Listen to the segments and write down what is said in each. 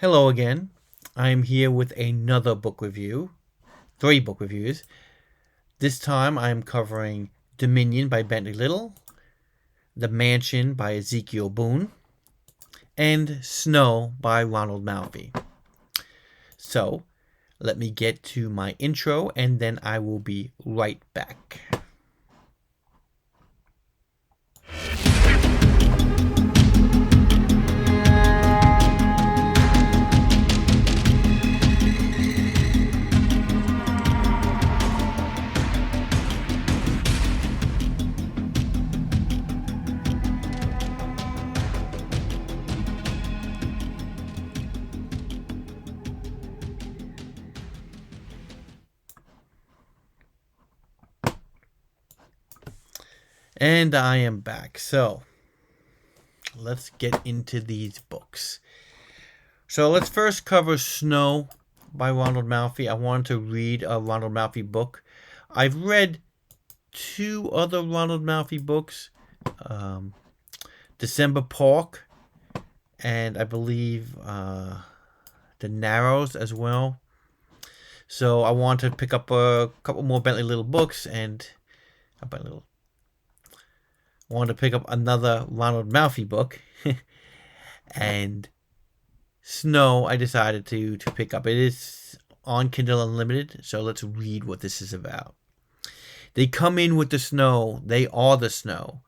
Hello again. I'm here with another book review, three book reviews. This time I'm covering Dominion by Bentley Little, The Mansion by Ezekiel Boone, and Snow by Ronald Malfi. So, let me get to my intro and then I will be right back. And I am back. So, let's get into these books. So, let's first cover Snow by Ronald Malfi. I wanted to read a Ronald Malfi book. I've read two other Ronald Malfi books, December Park, and I believe The Narrows as well. So I want to pick up a couple more Bentley Little books, and I wanted to pick up another Ronald Malfi book, and Snow I decided to pick up. It is on Kindle Unlimited, so let's read what this is about. They come in with the snow. They are the snow.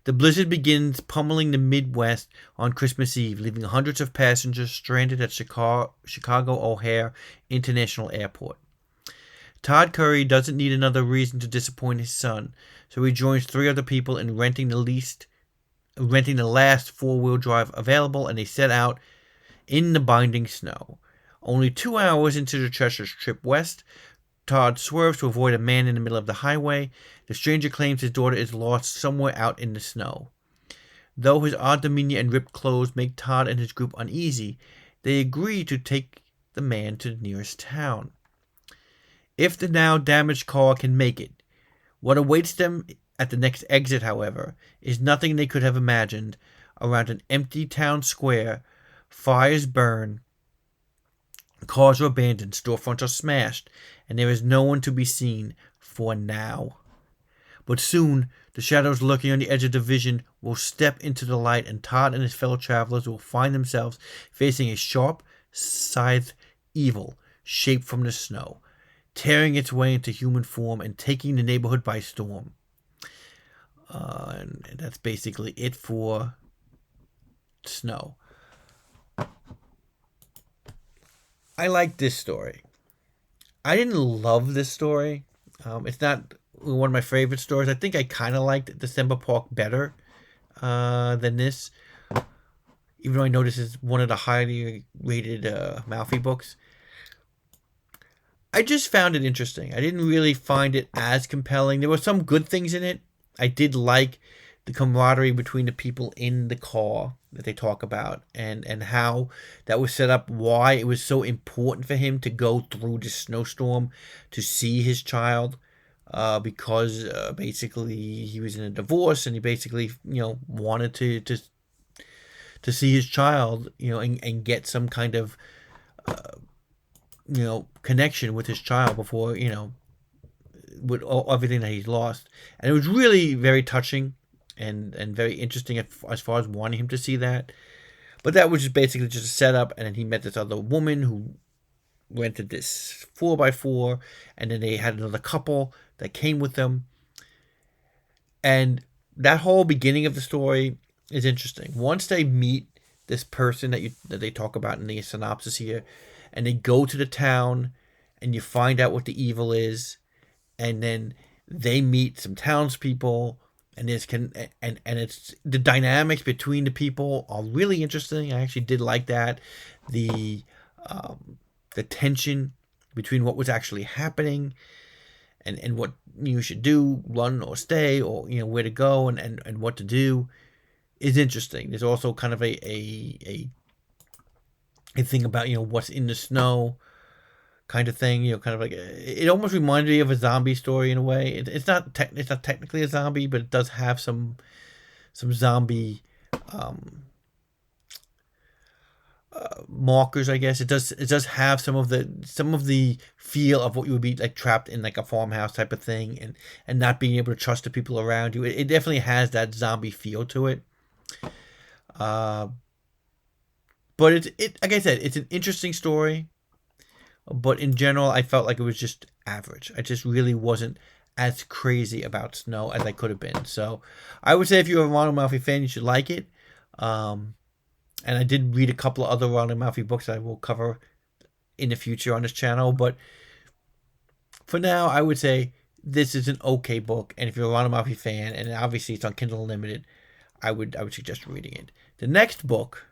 The blizzard begins pummeling the Midwest on Christmas Eve, leaving hundreds of passengers stranded at Chicago O'Hare International Airport. Todd Curry doesn't need another reason to disappoint his son, so he joins three other people in renting the last four-wheel drive available, and they set out in the binding snow. Only 2 hours into the treacherous trip west, Todd swerves to avoid a man in the middle of the highway. The stranger claims his daughter is lost somewhere out in the snow. Though his odd demeanor and ripped clothes make Todd and his group uneasy, they agree to take the man to the nearest town. If the now damaged car can make it, what awaits them at the next exit, however, is nothing they could have imagined. Around an empty town square, fires burn, cars are abandoned, storefronts are smashed, and there is no one to be seen for now. But soon, the shadows lurking on the edge of the vision will step into the light, and Todd and his fellow travelers will find themselves facing a sharp, scythed evil shaped from the snow, tearing its way into human form and taking the neighborhood by storm. And that's basically it for Snow. I like this story. I didn't love this story. It's not one of my favorite stories. I think I kind of liked December Park better than this, even though I know this is one of the highly rated Malfi books. I just found it interesting. I didn't really find it as compelling. There were some good things in it. I did like the camaraderie between the people in the car that they talk about, and how that was set up, why it was so important for him to go through the snowstorm to see his child, because basically he was in a divorce, and he basically wanted to see his child, and get some kind of connection with his child before, with everything that he's lost. And it was really very touching and very interesting as far as wanting him to see that. But that was just basically just a setup, and then he met this other woman who rented this 4x4, and then they had another couple that came with them. And that whole beginning of the story is interesting. Once they meet this person that they talk about in the synopsis here, and they go to the town, and you find out what the evil is, and then they meet some townspeople, and it's the dynamics between the people are really interesting. I actually did like that. The tension between what was actually happening and what you should do, run or stay, or where to go and what to do, is interesting. There's also kind of a thing about what's in the snow kind of thing, kind of like, it almost reminded me of a zombie story in a way. It's not technically a zombie, but it does have some zombie markers, I guess. It does have some of the feel of what you would be like trapped in like a farmhouse type of thing, and not being able to trust the people around you. It definitely has that zombie feel to it. Uh, but it like I said, it's an interesting story. But in general, I felt like it was just average. I just really wasn't as crazy about Snow as I could have been. So I would say if you're a Ronald Malfi fan, you should like it. Um, and I did read a couple of other Ronald Malfi books that I will cover in the future on this channel. But for now, I would say this is an okay book. And if you're a Ronald Malfi fan, and obviously it's on Kindle Unlimited, I would suggest reading it. The next book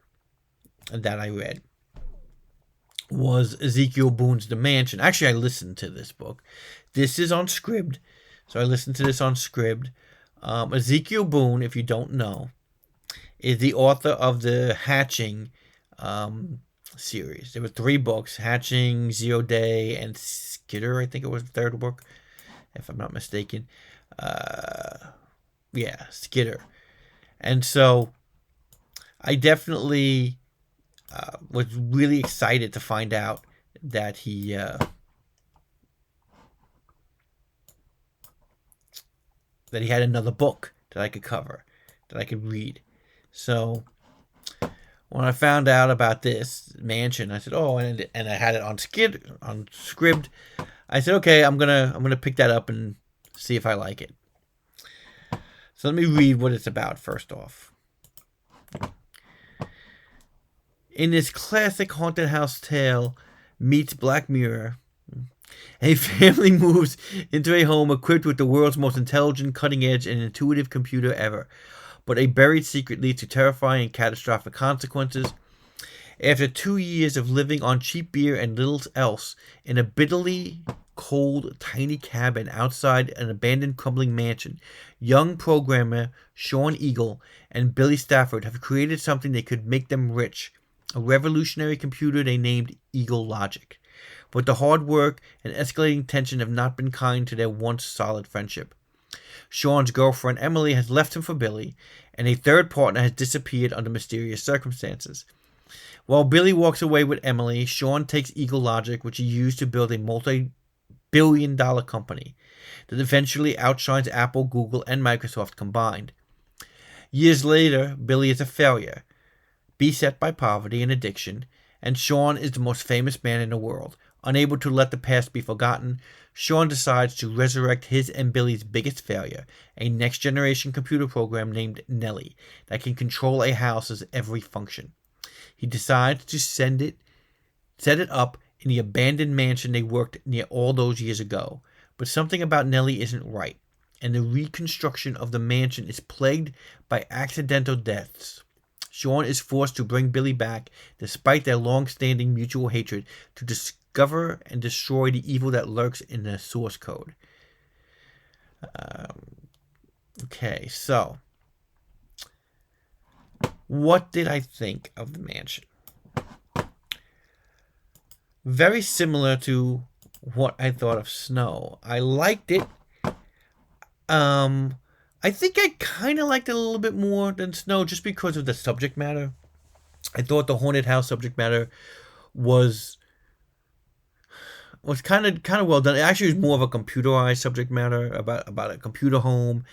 that I read was Ezekiel Boone's The Mansion. Actually, I listened to this book. This is on Scribd, so I listened to this on Scribd. Ezekiel Boone, if you don't know, is the author of the Hatching series. There were 3 books: Hatching, Zero Day, and Skitter. I think it was the third book, if I'm not mistaken. Yeah, Skitter. And so I definitely was really excited to find out that he had another book that I could cover, that I could read. So when I found out about this Mansion, I said, "Oh," and I had it on Scribd. I said, "Okay, I'm gonna pick that up and see if I like it." So let me read what it's about first off. In this classic haunted house tale meets Black Mirror, a family moves into a home equipped with the world's most intelligent, cutting-edge, and intuitive computer ever. But a buried secret leads to terrifying and catastrophic consequences. After 2 years of living on cheap beer and little else in a bitterly cold, tiny cabin outside an abandoned, crumbling mansion, young programmer Sean Eagle and Billy Stafford have created something that could make them rich. A revolutionary computer they named Eagle Logic. But the hard work and escalating tension have not been kind to their once solid friendship. Sean's girlfriend Emily has left him for Billy, and a third partner has disappeared under mysterious circumstances. While Billy walks away with Emily, Sean takes Eagle Logic, which he used to build a multi-billion-dollar company that eventually outshines Apple, Google, and Microsoft combined. Years later, Billy is a failure, beset by poverty and addiction, and Sean is the most famous man in the world. Unable to let the past be forgotten, Sean decides to resurrect his and Billy's biggest failure, a next-generation computer program named Nellie that can control a house's every function. He decides to set it up in the abandoned mansion they worked near all those years ago. But something about Nellie isn't right, and the reconstruction of the mansion is plagued by accidental deaths. Sean is forced to bring Billy back, despite their long-standing mutual hatred, to discover and destroy the evil that lurks in the source code. Okay, so what did I think of the mansion? Very similar to what I thought of Snow. I liked it. I think I kind of liked it a little bit more than Snow just because of the subject matter. I thought the haunted house subject matter was kind of well done. It actually was more of a computerized subject matter about a computer home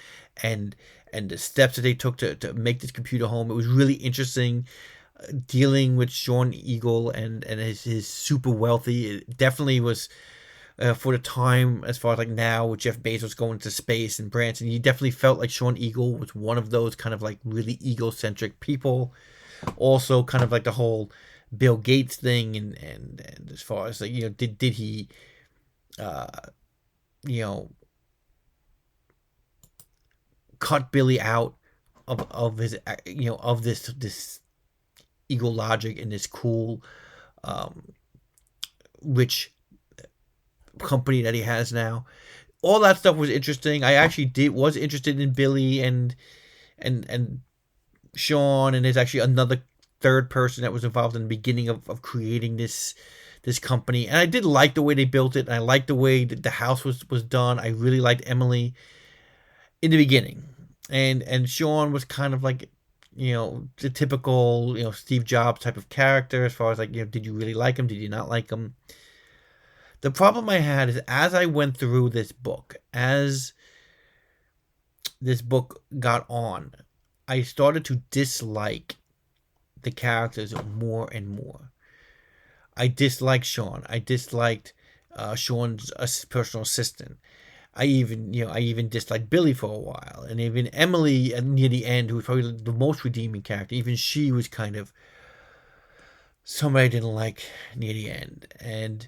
and the steps that they took to make this computer home. It was really interesting, dealing with Sean Eagle and his super wealthy. It definitely was, for the time, as far as like now with Jeff Bezos going to space and Branson, you definitely felt like Sean Eagle was one of those kind of like really egocentric people. Also, kind of like the whole Bill Gates thing, and as far as like, did he, you know, cut Billy out of his, of this Eagle Logic and this cool, rich company that he has now. All that stuff was interesting. I actually was interested in Billy and Sean, and there's actually another third person that was involved in the beginning of creating this company. And I did like the way they built it, and I liked the way that the house was done. I really liked Emily in the beginning, and Sean was kind of like the typical, Steve Jobs type of character as far as like, did you really like him? Did you not like him? The problem I had is as I went through this book, as this book got on, I started to dislike the characters more and more. I disliked Sean. I disliked Sean's personal assistant. I even disliked Billy for a while, and even Emily near the end, who was probably the most redeeming character. Even she was kind of somebody I didn't like near the end. And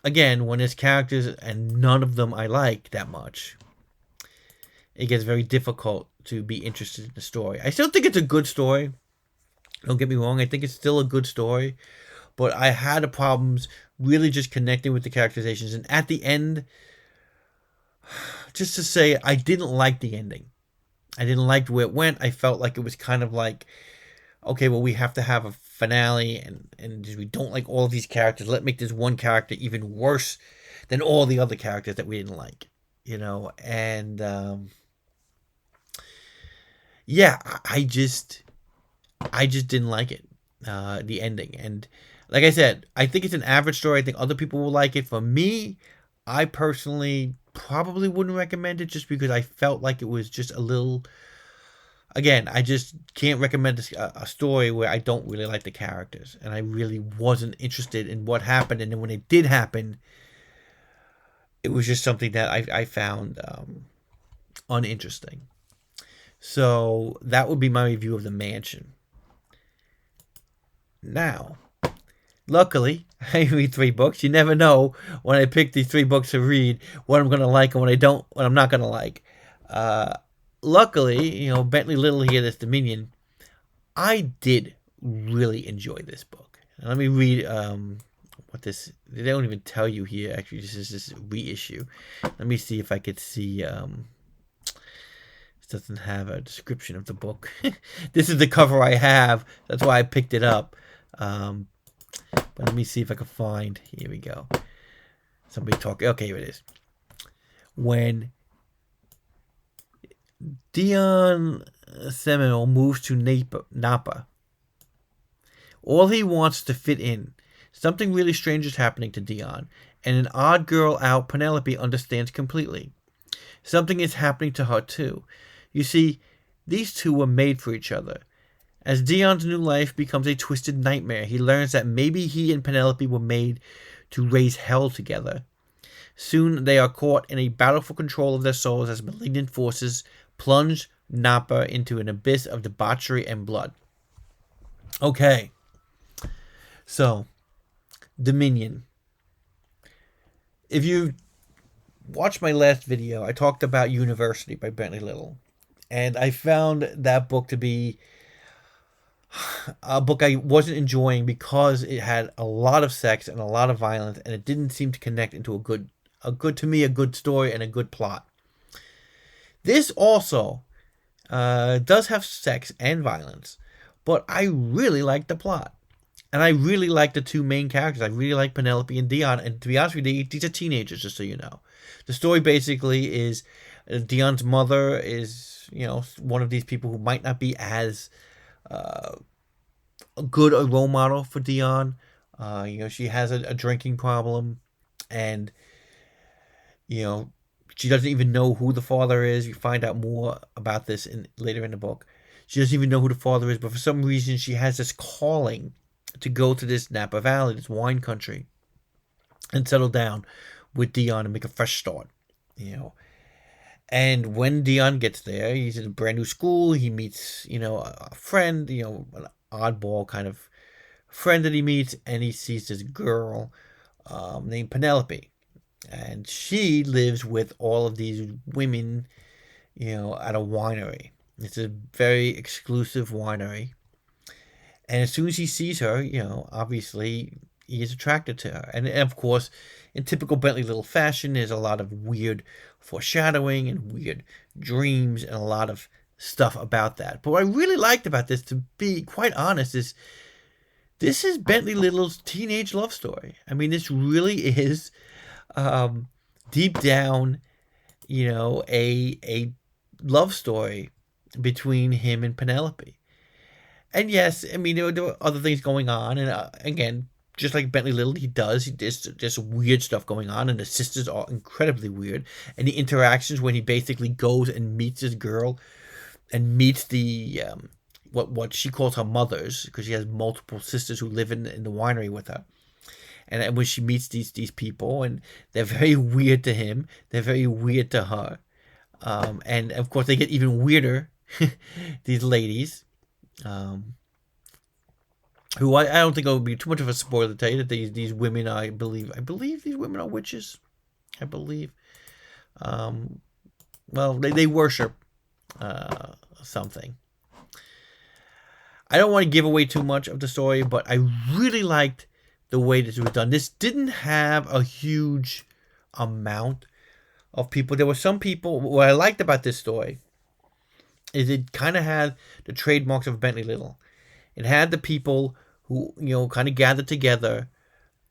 again, when there's characters and none of them I like that much, it gets very difficult to be interested in the story. I still think it's a good story. Don't get me wrong. I think it's still a good story, but I had the problems really just connecting with the characterizations. And at the end, just to say, I didn't like the ending. I didn't like where it went. I felt like it was kind of like, okay, well, we have to have a finale, and we don't like all of these characters. Let's make this one character even worse than all the other characters that we didn't like, And yeah, I just didn't like it, the ending. And like I said, I think it's an average story. I think other people will like it. For me, I personally probably wouldn't recommend it just because I felt like it was just a little. Again, I just can't recommend a story where I don't really like the characters, and I really wasn't interested in what happened. And then when it did happen, it was just something that I found uninteresting. So that would be my review of The Mansion. Now, luckily, I read 3 books. You never know when I pick these 3 books to read what I'm gonna like and what I'm not gonna like. Uh, Luckily, Bentley Little here, this Dominion, I did really enjoy this book. And let me read what this. They don't even tell you here. Actually, this is this reissue. Let me see if I could see. This doesn't have a description of the book. This is the cover I have. That's why I picked it up. But let me see if I can find. Here we go. Somebody talking. Okay, here it is. When Dion Seminole moves to Napa, all he wants to fit in. Something really strange is happening to Dion, and an odd girl out, Penelope, understands completely. Something is happening to her, too. You see, these two were made for each other. As Dion's new life becomes a twisted nightmare, he learns that maybe he and Penelope were made to raise hell together. Soon they are caught in a battle for control of their souls as malignant forces plunge Napa into an abyss of debauchery and blood. Okay. So, Dominion. If you watched my last video, I talked about University by Bentley Little. And I found that book to be a book I wasn't enjoying because it had a lot of sex and a lot of violence, and it didn't seem to connect into a good story and a good plot. This also does have sex and violence, but I really like the plot. And I really like the two main characters. I really like Penelope and Dion. And to be honest with you, these are teenagers, just so you know. The story basically is Dion's mother is, one of these people who might not be as good a role model for Dion. She has a drinking problem, and she doesn't even know who the father is. You find out more about this later in the book. She doesn't even know who the father is, but for some reason she has this calling to go to this Napa Valley, this wine country, and settle down with Dion and make a fresh start. And when Dion gets there, he's in a brand new school. He meets, a friend, an oddball kind of friend that he meets, and he sees this girl named Penelope. And she lives with all of these women, at a winery. It's a very exclusive winery. And as soon as he sees her, obviously he is attracted to her. And of course, in typical Bentley Little fashion, there's a lot of weird foreshadowing and weird dreams and a lot of stuff about that. But what I really liked about this, to be quite honest, is this is Bentley Little's teenage love story. I mean, this really is deep down, a love story between him and Penelope. And yes, I mean there were other things going on, and again, just like Bentley Little, he there's just weird stuff going on, and the sisters are incredibly weird, and the interactions when he basically goes and meets this girl, and meets the what she calls her mothers, because she has multiple sisters who live in the winery with her, and when she meets these people, and they're very weird to him, they're very weird to her, and of course they get even weirder, these ladies. Um, who I don't think it would be too much of a spoiler to tell you that these women, I believe these women are witches. I believe. Um, well, they worship something. I don't want to give away too much of the story, but I really liked the way this was done. This didn't have a huge amount of people. There were some people. What I liked about this story is it kind of had the trademarks of Bentley Little. It had the people who kind of gathered together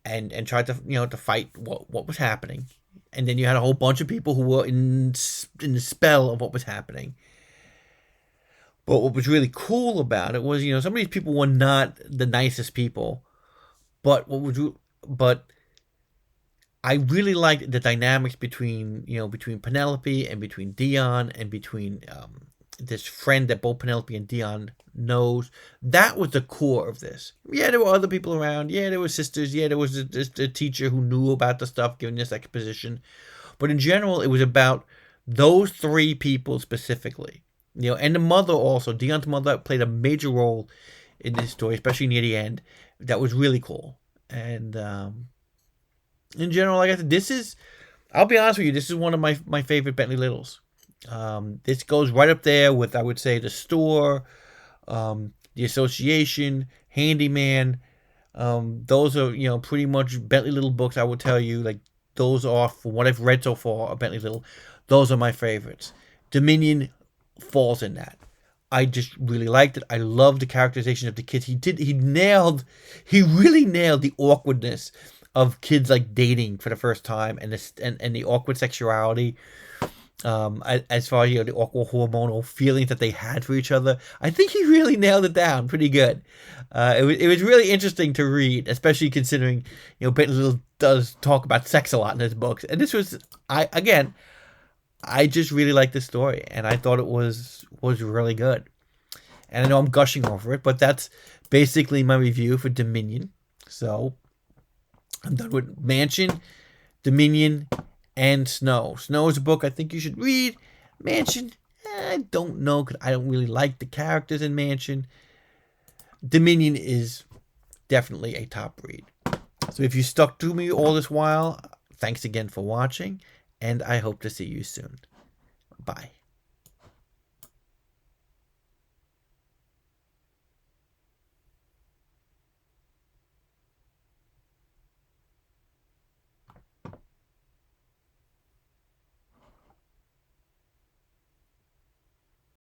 and tried to to fight what was happening, and then you had a whole bunch of people who were in the spell of what was happening. But what was really cool about it was some of these people were not the nicest people, but but I really liked the dynamics between Penelope and between Dion and between this friend that both Penelope and Dion knows. That was the core of this. Yeah, there were other people around. Yeah, there were sisters. Yeah, there was the teacher who knew about the stuff, giving this exposition. But in general, it was about those three people specifically. And the mother also. Dion's mother played a major role in this story, especially near the end. That was really cool. And in general, like I said, I'll be honest with you, this is one of my favorite Bentley Littles. This goes right up there with, I would say, The Store, The Association, Handyman. Those are, pretty much Bentley Little books, I would tell you. Like, those are, from what I've read so far of Bentley Little, those are my favorites. Dominion falls in that. I just really liked it. I love the characterization of the kids. He really nailed the awkwardness of kids like dating for the first time, and the awkward sexuality, as far as the awkward hormonal feelings that they had for each other. I think he really nailed it down pretty good. It was really interesting to read, especially considering Bentley Little does talk about sex a lot in his books, and this was I just really liked this story, and I thought it was really good. And I know I'm gushing over it, but that's basically my review for Dominion. So I'm done with Mansion, Dominion, and Snow. Snow is a book I think you should read. Mansion, I don't know, because I don't really like the characters in Mansion. Dominion is definitely a top read. So if you stuck to me all this while, thanks again for watching, and I hope to see you soon. Bye.